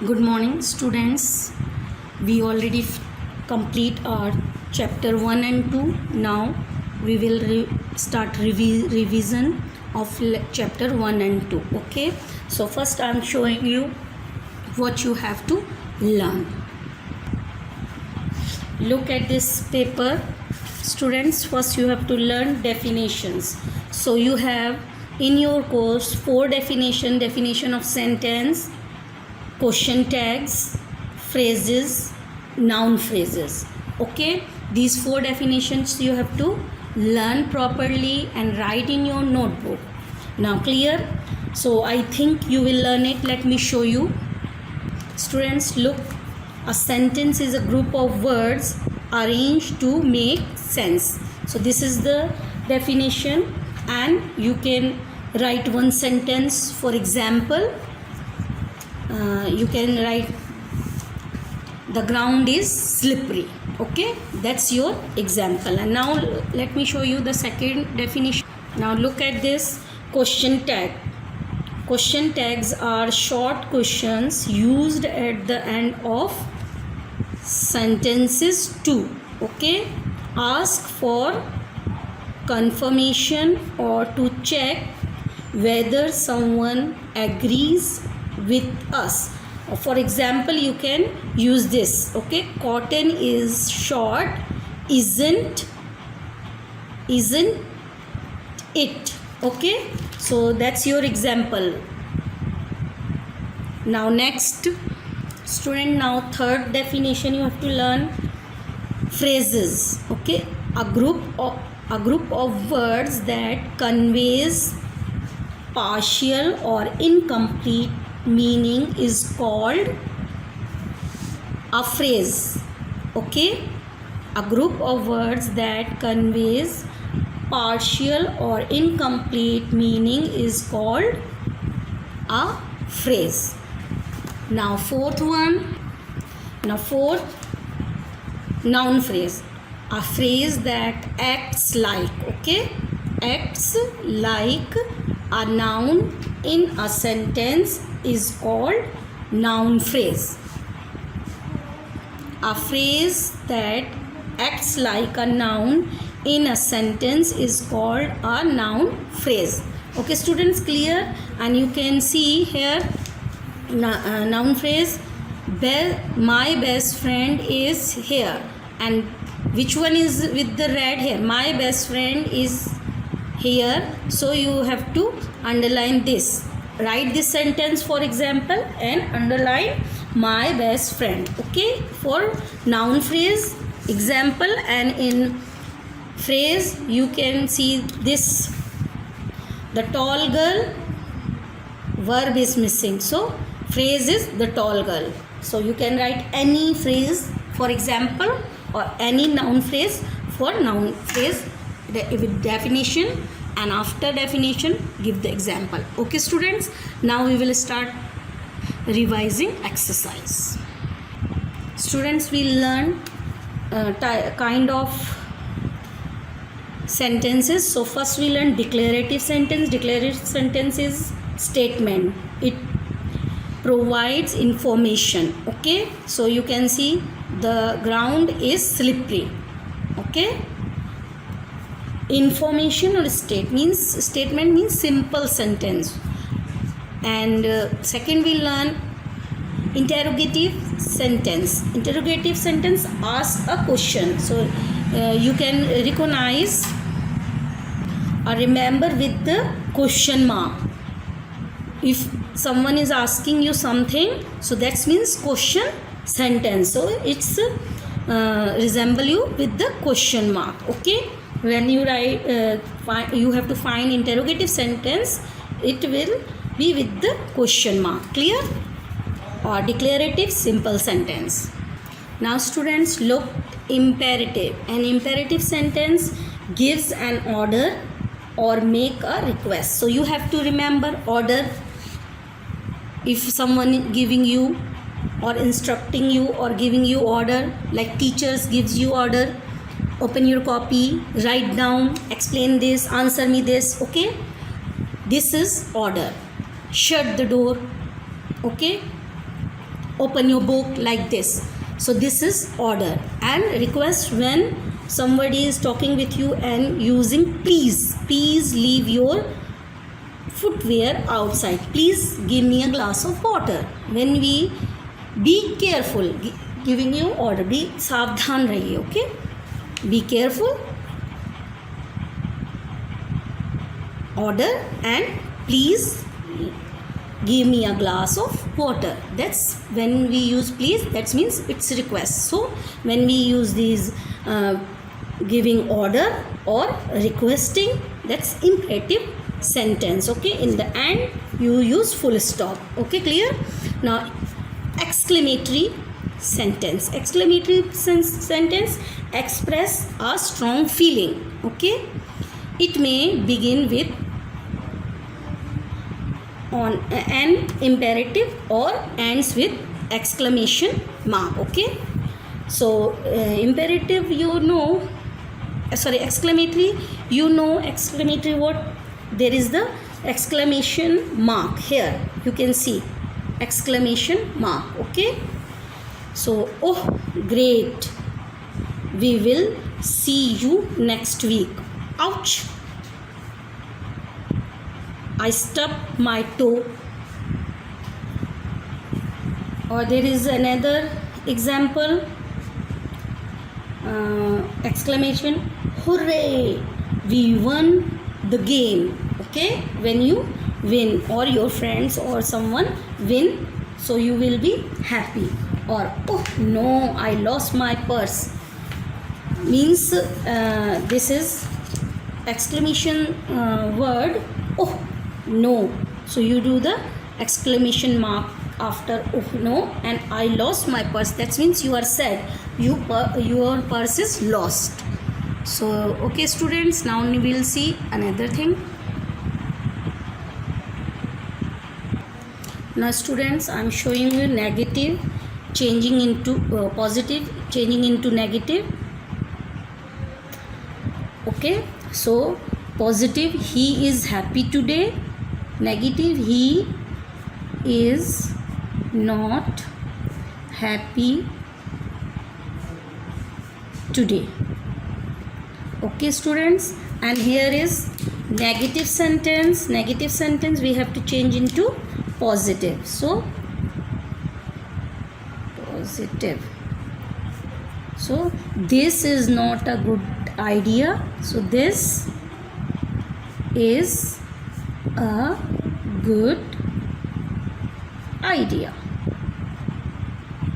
Good morning, students. We already complete our chapter 1 and 2. Now we will start revision of chapter 1 and 2. Okay, so first I am showing you what you have to learn. Look at this paper, students. First you have to learn definitions. So you have in your course 4 definition of sentence, question tags, phrases, noun phrases. Okay, these 4 definitions you have to learn properly and write in your notebook. Now clear? So I think you will learn it. Let me show you. Students, look, a sentence is a group of words arranged to make sense. So this is the definition, and you can write one sentence. For example, you can write the ground is slippery. Okay, that's your example. And now let me show you the second definition. Now look at this question tag. Question tags are short questions used at the end of sentences to ask for confirmation or to check whether someone agrees with us. For example, you can use this. Cotton is short, isn't it? So that's your example. Now next, student, now third definition you have to learn, phrases. A group of words that conveys partial or incomplete meaning is called a phrase. A group of words that conveys partial or incomplete meaning is called a phrase. Now fourth one. Fourth, noun phrase. A phrase that acts like a noun in a sentence is called noun phrase. A phrase that acts like a noun in a sentence is called a noun phrase. Students, clear? And you can see here noun phrase, my best friend is here. And which one is with the red here? My best friend is here. So you have to underline this. Write this sentence, for example, and underline my best friend. For noun phrase example, and in phrase you can see this, the tall girl, verb is missing, so phrase is the tall girl. So you can write any phrase, for example, or any noun phrase for noun phrase with definition, and after definition give the example. Students, now we will start revising exercise. Students, we learn kind of sentences. So first we learn declarative sentence. Declarative sentence is statement. It provides information. So you can see the ground is slippery. Information or statement means simple sentence. And second we learn interrogative sentence. Interrogative sentence asks a question. So you can recognize or remember with the question mark. If someone is asking you something, so that means question sentence. So it's resemble you with the question mark. When you write, you have to find interrogative sentence, it will be with the question mark. Clear? Or declarative simple sentence. Now students, look, imperative. An imperative sentence gives an order or make a request. So you have to remember order. If someone giving you or instructing you or giving you order, like teachers gives you order, open your copy, write down, explain this, answer me this. This is order. Shut the door. open your book like this. So this is order. And request, when somebody is talking with you and using please. Please leave your footwear outside. Please give me a glass of water. When we be careful, giving you order, be सावधान रहिए. Okay, be careful, order, and please give me a glass of water. That's when we use please, that means it's request. So when we use these giving order or requesting, that's imperative sentence. Okay, in the end you use full stop. Okay, clear? Now exclamatory sentence. Exclamatory sentence express a strong feeling. Okay, it may begin with on an imperative or ends with exclamation mark. Okay, so imperative, you know, exclamatory, you know, exclamatory what? There is the exclamation mark here, you can see exclamation mark. Okay, so oh great, we will see you next week. Ouch, I stubbed my toe. Or there is another example, exclamation, hooray, we won the game. Okay, when you win or your friends or someone win, so you will be happy. Or oh no, I lost my purse, means this is exclamation word oh no, so you do the exclamation mark after oh no, and I lost my purse, that means you are sad, your purse is lost. So okay students, now we will see another thing. Now students, I am showing you negative changing into positive, changing into negative. Okay, so positive, he is happy today. Negative, he is not happy today. Okay students, and here is negative sentence. Negative sentence we have to change into positive. So positive, so this is not a good idea, so this is a good idea.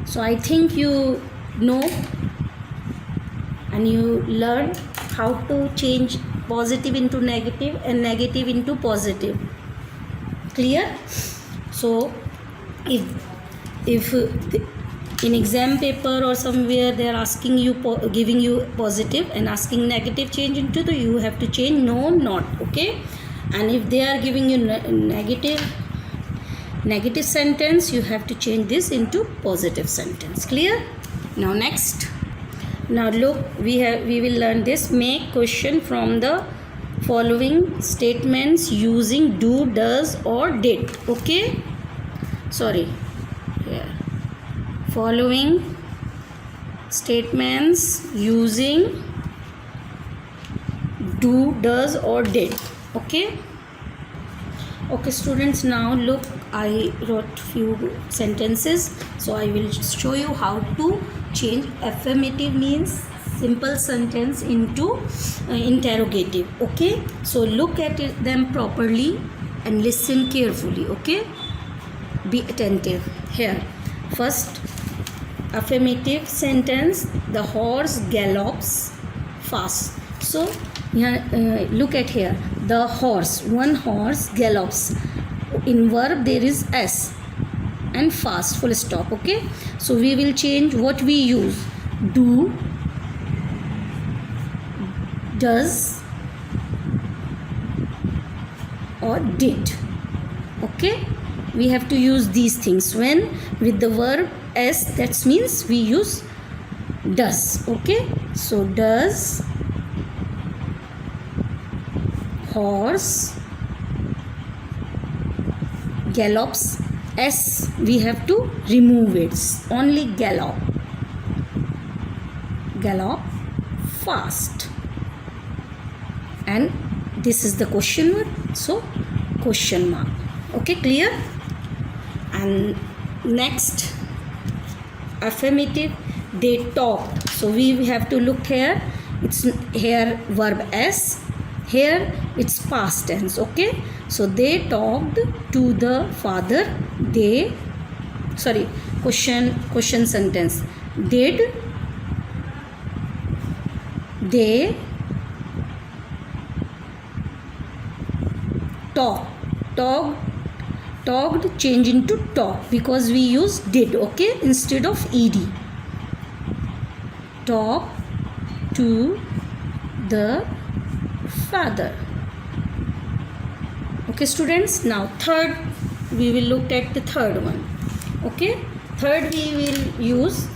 So I think you know and you learn how to change positive into negative and negative into positive. Clear? So if in exam paper or somewhere they are asking you, giving you positive and asking negative, change into the, you have to change no, not. Okay, and if they are giving you negative sentence, you have to change this into positive sentence. Clear? Now next, now look, we will learn this. Make question from the following statements using do, does or did. Okay, sorry, here, following statements using do, does or did. Okay, okay students, now look, I wrote few sentences, so I will show you how to change affirmative means simple sentence into interrogative. Okay, so look at them properly and listen carefully. Okay, be attentive. Here, first affirmative sentence, the horse gallops fast. So look at here, the horse, one horse gallops. In verb there is s and fast, full stop. Okay, so we will change what we use, do, does or did. Okay, we have to use these things. When with the verb s, that means we use does. Okay, so does horse gallops S we have to remove it. Only gallop. Gallop fast. And this is the question word, so question mark. Okay, clear? And next, affirmative, they talked. So we have to look here. It's here verb S. Here it's past tense. Okay, so they talked to the father. They, sorry, question sentence. Did they talked change into talk because we use did, okay, instead of ed. Talk to the father. Okay students, now third, we will look at the third one. Okay, third we will use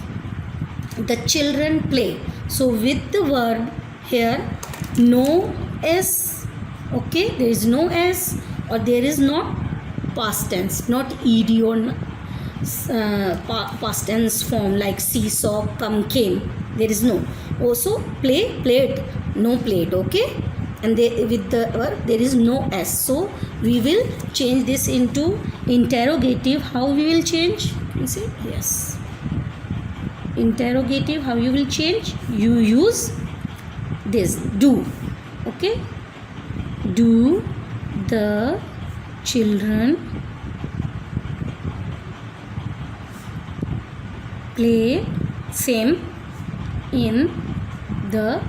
the children play. So with the verb here, no s. Okay, there is no s, or there is not past tense, not ed or past tense form like seesaw, come, came. There is no. Also play, played, no played. Okay, and they, with the verb there is no s, so we will change this into interrogative. How we will change? You see, yes, interrogative. How you will change? You use this do. Okay, do the children play same in the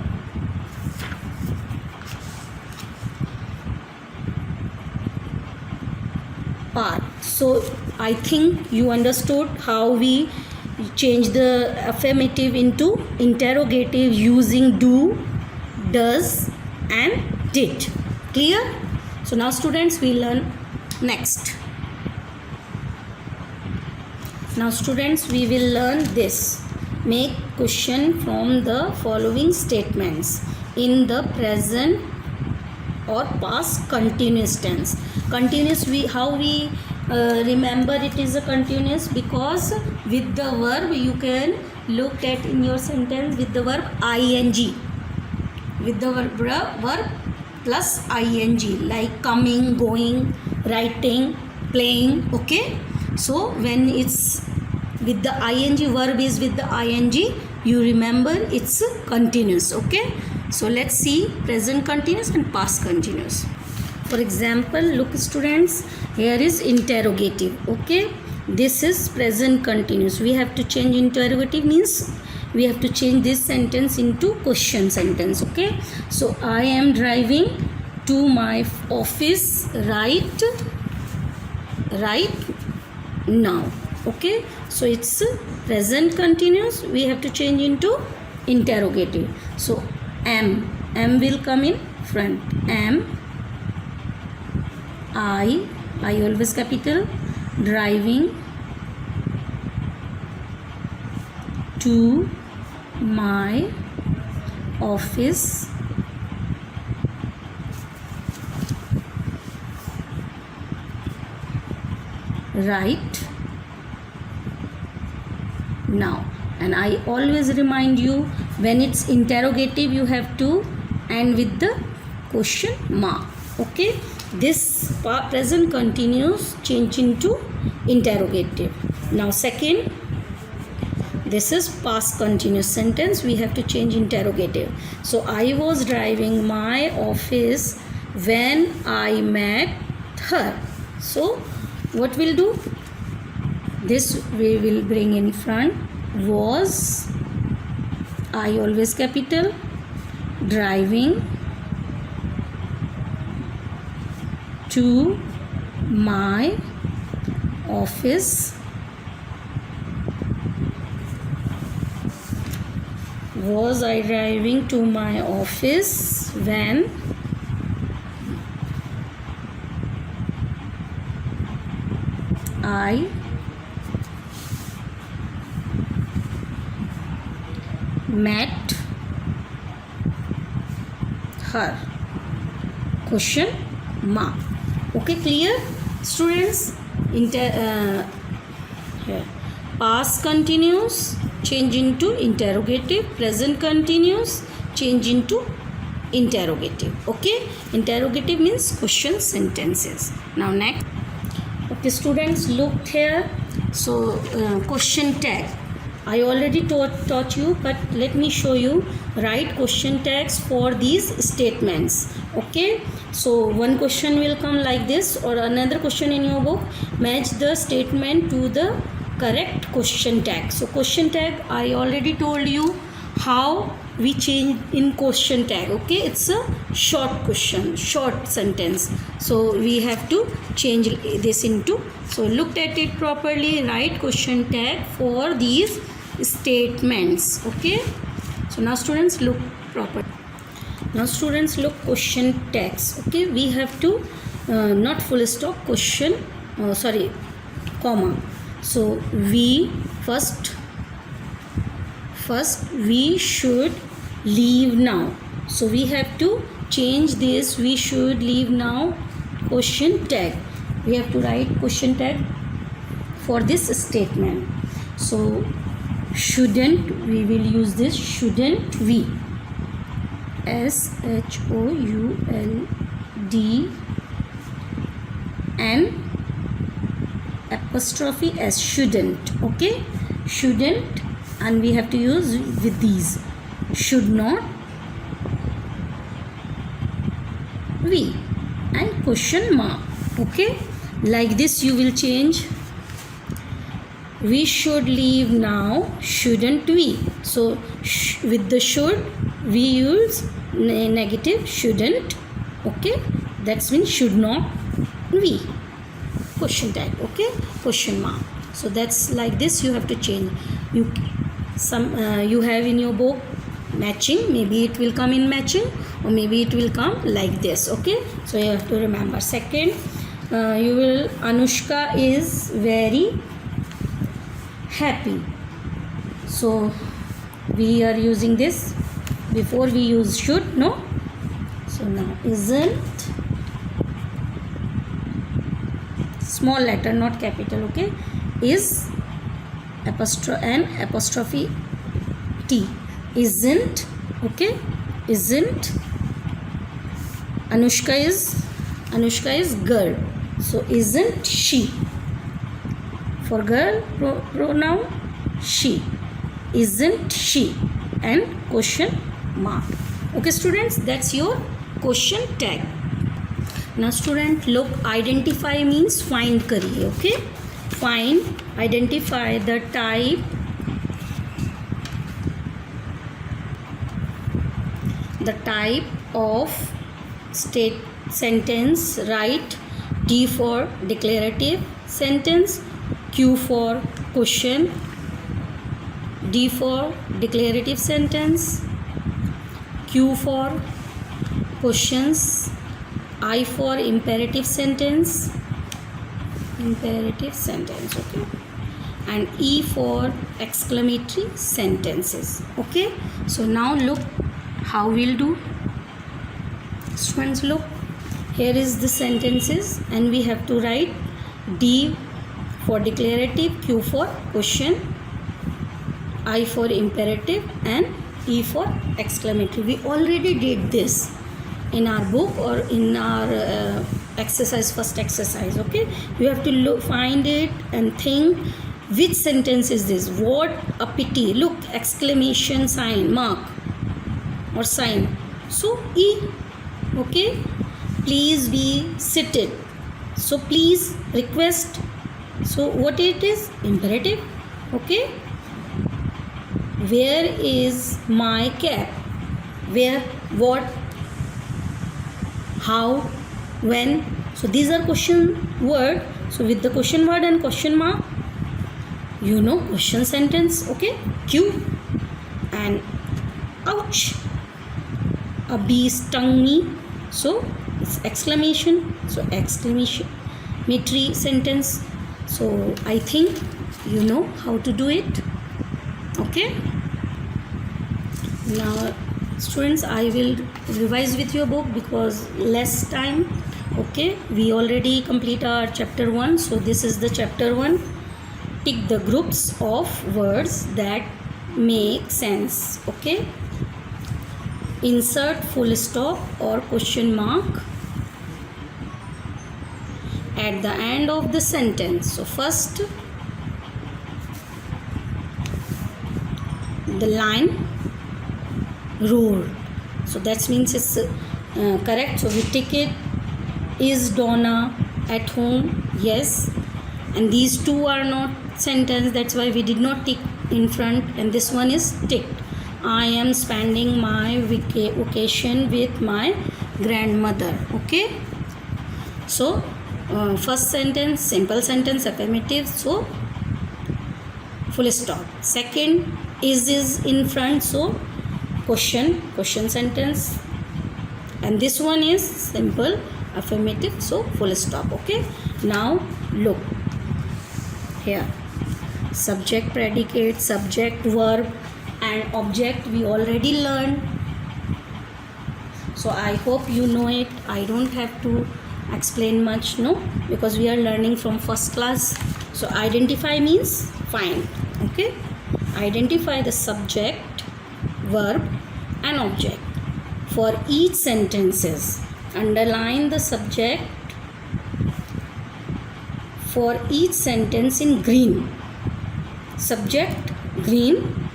park? So I think you understood how we change the affirmative into interrogative using do, does and did. Clear? So now students, we learn next. Now students, we will learn this. Make question from the following statements in the present or past continuous tense. Continuous, how we remember it is a continuous? Because with the verb you can look at in your sentence with the verb ing, with the verb plus ing, like coming, going, writing, playing. Okay, so when it's with the ing, verb is with the ing, you remember it's continuous. Okay, so let's see present continuous and past continuous. For example, look students, here is interrogative. Okay, this is present continuous. We have to change interrogative, means we have to change this sentence into question sentence. Okay, so I am driving to my office right now. Okay, so it's present continuous. We have to change into interrogative. So am will come in front. Am I always capital, driving to my office right now. And I always remind you, when it's interrogative you have to end with the question mark. Okay, this present continuous change into interrogative. Now second, this is past continuous sentence. We have to change interrogative. So I was driving my office when I met her. So what we'll do? This we will bring in front. Was I always capital, driving to my office was I driving to my office when I met her? Question mark. Okay, clear students? here. Past continuous change into interrogative, present continuous change into interrogative. Okay, interrogative means question sentences. Now next. Okay students, look here. So question tag I already taught you, but let me show you. Write question tags for these statements. Okay, so one question will come like this, or another question in your book, match the statement to the correct question tag. So question tag I already told you how we change in question tag. Okay, it's a short question, short sentence, so we have to change this into. So look at it properly, write question tag for these statements. Okay, so now students look proper. Now students look question tags. Okay, we have to not full stop, question comma. So we first we should leave now. So we have to change this we should leave now question tag. We have to write question tag for this statement. So shouldn't, we will use this shouldn't we, SHOULDN', shouldn't. Okay, shouldn't, and we have to use with these. Should not we, and question mark. Okay, like this you will change. We should leave now, shouldn't we? So with the should we use negative shouldn't. Okay, that's means should not we, question tag. Okay, question mark. So that's like this you have to change. You have in your book matching, maybe it will come in matching, or maybe it will come like this. Okay, so you have to remember. Second, you will, Anushka is very happy. So we are using this, before we use should, no? So now isn't, small letter, not capital. Okay, is apostrophe T, isn't. Okay, isn't. Anushka is girl, so isn't she. For girl pronoun she, isn't she, and question mark. Okay students, that's your question tag. Now student look, identify means find kariye. Okay, find, identify the type, of sentence. Write D for declarative sentence, Q for question, D for declarative sentence, Q for questions, I for imperative sentence, okay, and E for exclamatory sentences. Okay, so now look how we'll do. Students look, here is the sentences, and we have to write D for declarative, Q for question, I for imperative, and E for exclamatory. We already did this in our book or in our first exercise. Okay, you have to find it and think which sentence is this. What a pity. Look, exclamation sign, mark or sign. So E. Okay, please be seated. So please, request. So what it is? Imperative. Okay, where is my cap? Where, what, how, when. So these are question word. So with the question word and question mark, you know, question sentence. Okay, Q. And ouch, a bee stung me. So it's exclamation. So exclamatory sentence. So I think you know how to do it. Okay, now students, I will revise with your book because less time. Okay, we already complete our chapter 1, so this is the chapter 1. Tick the groups of words that make sense. Okay, insert full stop or question mark at the end of the sentence. So first, the line roared, so that means it's correct, so we tick it. Is Donna at home? Yes. And these two are not sentence, that's why we did not tick in front, and this one is ticked. I am spending my vacation with my grandmother. Okay, so first sentence simple sentence, affirmative, so full stop. Second, is in front, so question sentence, and this one is simple affirmative, so full stop. Okay, now look here, subject, predicate, subject, verb and object we already learned, so I hope you know it. I don't have to explain much, no, because we are learning from first class. So identify means find. Okay, identify the subject, verb and object for each sentences. Underline the subject for each sentence in green, subject green,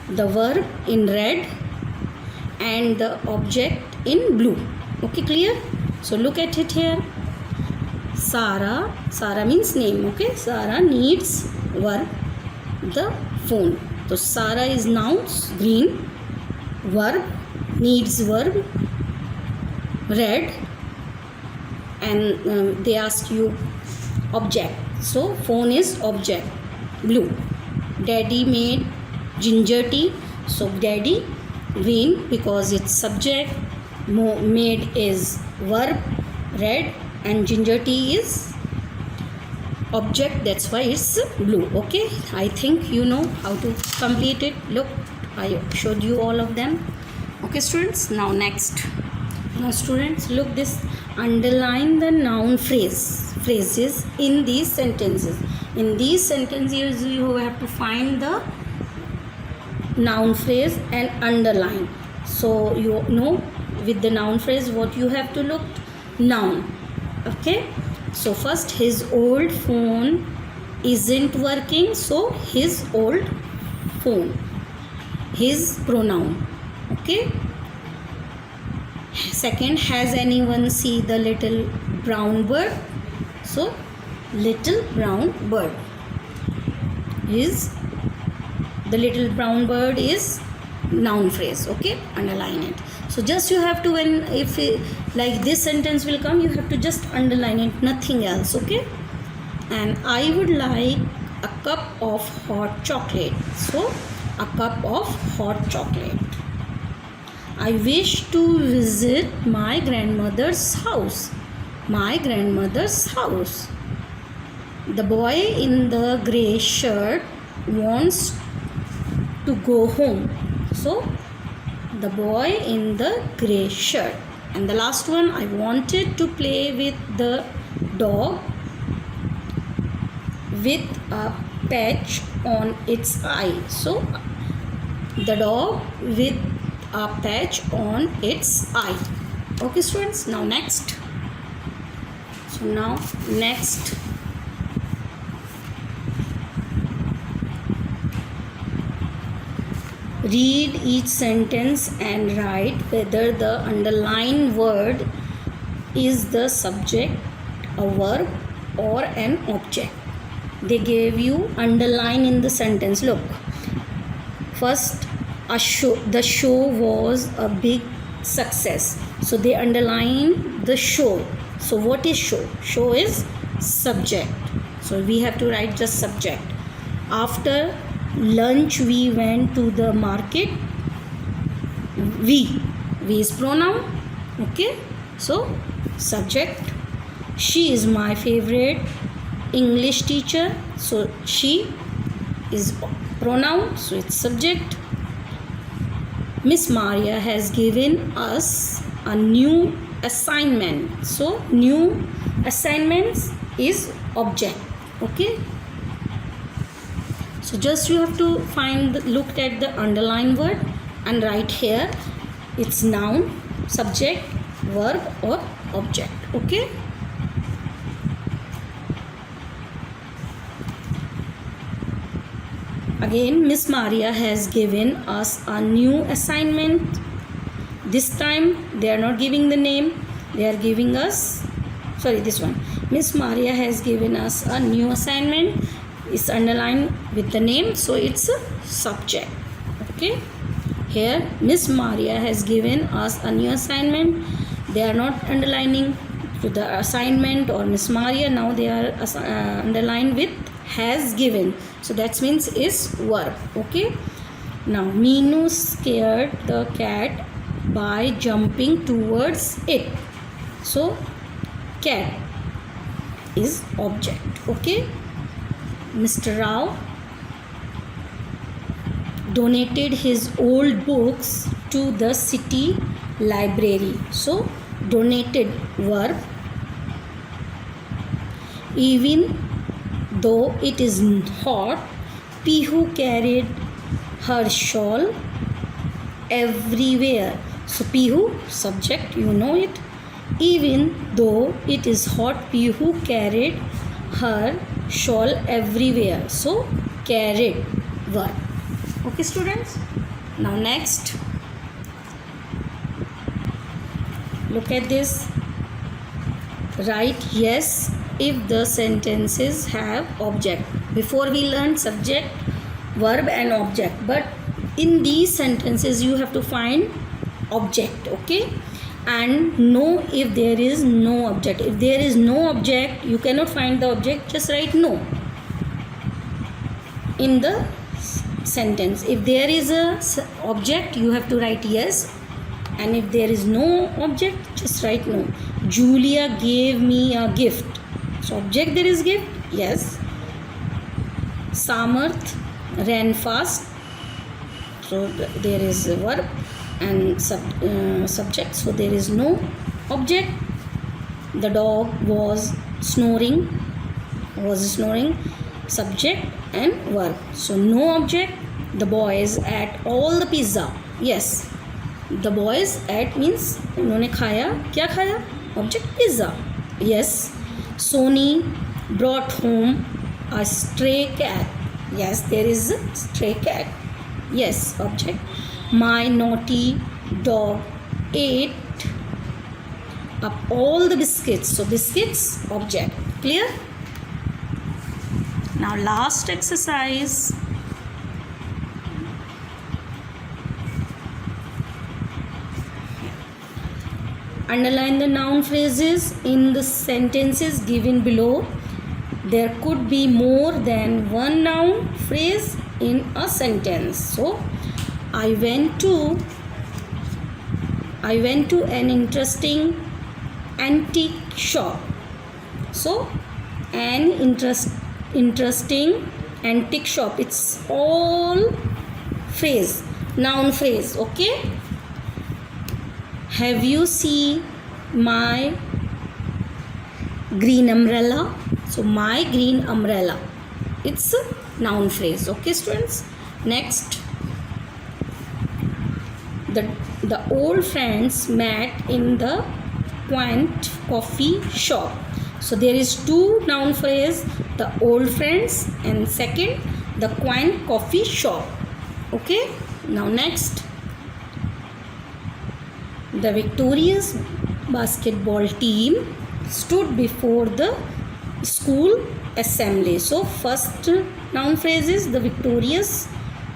the verb in red and the object in blue. Okay, clear? So look at it here. Sarah means name. Okay, Sarah needs verb, the phone. So Sarah is nouns, green, verb, needs verb, red, and they ask you object, so phone is object, blue. Daddy made ginger tea, so daddy green because it's subject, made is verb, red, and ginger tea is object, that's why it's blue. Okay, I think you know how to complete it. Look, I showed you all of them. Okay students, now next. Now students, look this, underline the noun phrases in these sentences. In these sentences you have to find the noun phrase and underline. So you know with the noun phrase what you have to look, noun. Okay, so first, his old phone isn't working, so his old phone, his pronoun. Okay, second, has anyone see the little brown bird? So little brown bird is, the little brown bird is noun phrase. Okay, underline it. So just you have to, when if like this sentence will come, you have to just underline it, nothing else. Okay, and I would like a cup of hot chocolate, so a cup of hot chocolate. I wish to visit my grandmother's house, my grandmother's house. The boy in the grey shirt wants to go home, so the boy in the grey shirt. And the last one, I wanted to play with the dog with a patch on its eye, so the dog with a patch on its eye. Okay students, now next. So now next, read each sentence and write whether the underlined word is the subject, a verb or an object. They gave you underline in the sentence. Look, first, the show was a big success, so they underline the show. So what is show? Show is subject, so we have to write just subject. After lunch we went to the market. We is pronoun. Okay, so subject. She is my favorite English teacher, so she is pronoun, so it's subject. Miss Maria has given us a new assignment. So new assignments is object. Okay. So just you have to look at the underlined word and write here it's noun, subject, verb or object. Okay. Again, Miss Maria has given us a new assignment. This time they are not giving the name, they are giving us, sorry, this one. Miss Maria has given us a new assignment. It's underlined with the name, so it's a subject. Okay. Here Miss Maria has given us a new assignment. They are not underlining to the assignment or Miss Maria. Now they are underlined with has given. So that means is verb. Okay. Now Meenu scared the cat by jumping towards it. So cat is object. Okay. Mr. Rao donated his old books to the city library. So donated verb. Even though it is hot, Pihu carried her shawl everywhere. So Pihu, subject, you know it. Even though it is hot, Pihu carried her shawl everywhere. So carried, verb. Okay, students. Now next, look at this. Write yes if the sentences have object. Before we learned subject, verb and object, but in these sentences you have to find object. Okay, and know if there is no object. If there is no object, you cannot find the object, just write no in the sentence. If there is a object, you have to write yes, and if there is no object, just write no. Julia gave me a gift. So object, there is gift, yes. Samarth ran fast. So there is a verb and subject, so there is no object. The dog was snoring, subject and verb, so no object. The boys ate all the pizza. Yes, the boys ate means उन्होंने खाया, क्या खाया? Object, pizza. Yes. Sony brought home a stray cat. Yes, there is a stray cat. Yes, object. My naughty dog ate up all the biscuits. So biscuits, object. Clear? Now last exercise. Underline the noun phrases in the sentences given below. There could be more than one noun phrase in a sentence. So I went to an interesting antique shop. So an interesting antique shop, it's all phrase, noun phrase. Okay. Have you seen my green umbrella? So my green umbrella, it's a noun phrase. Okay, students. Next, the old friends met in the quaint coffee shop. So there is two noun phrase, the old friends, and second, the quaint coffee shop. Okay. Now next, the victorious basketball team stood before the school assembly. So first noun phrase is the victorious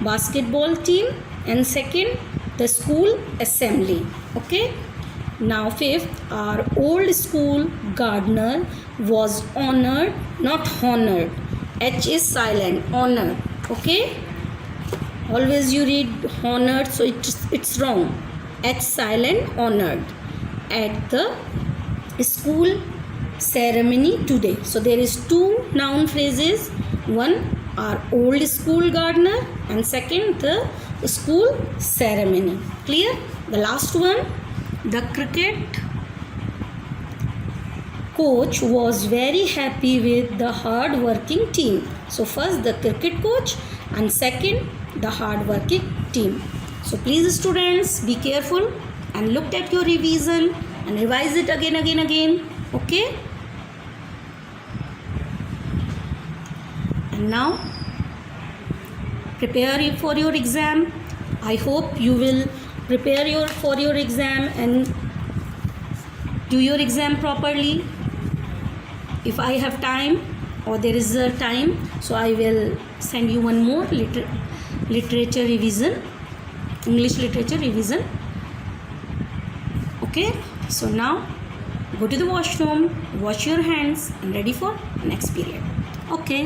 basketball team, and second, the school assembly. Okay. Now fifth, our old school gardener was honored, not honored. H is silent, honored. Okay. Always you read honored, so it's wrong. H silent, honored at the school ceremony today. So there is two noun phrases. One, our old school gardener, and second, the school ceremony. Clear? The last one, the cricket coach was very happy with the hard working team. So first the cricket coach and second the hard working team. So please students, be careful and look at your revision and revise it again. Okay. And now prepare for your exam. I hope you will prepare for your exam and do your exam properly. If I have time or there is a time, so I will send you one more literature revision, English literature revision. Okay, so now go to the washroom, wash your hands and ready for next period. Okay.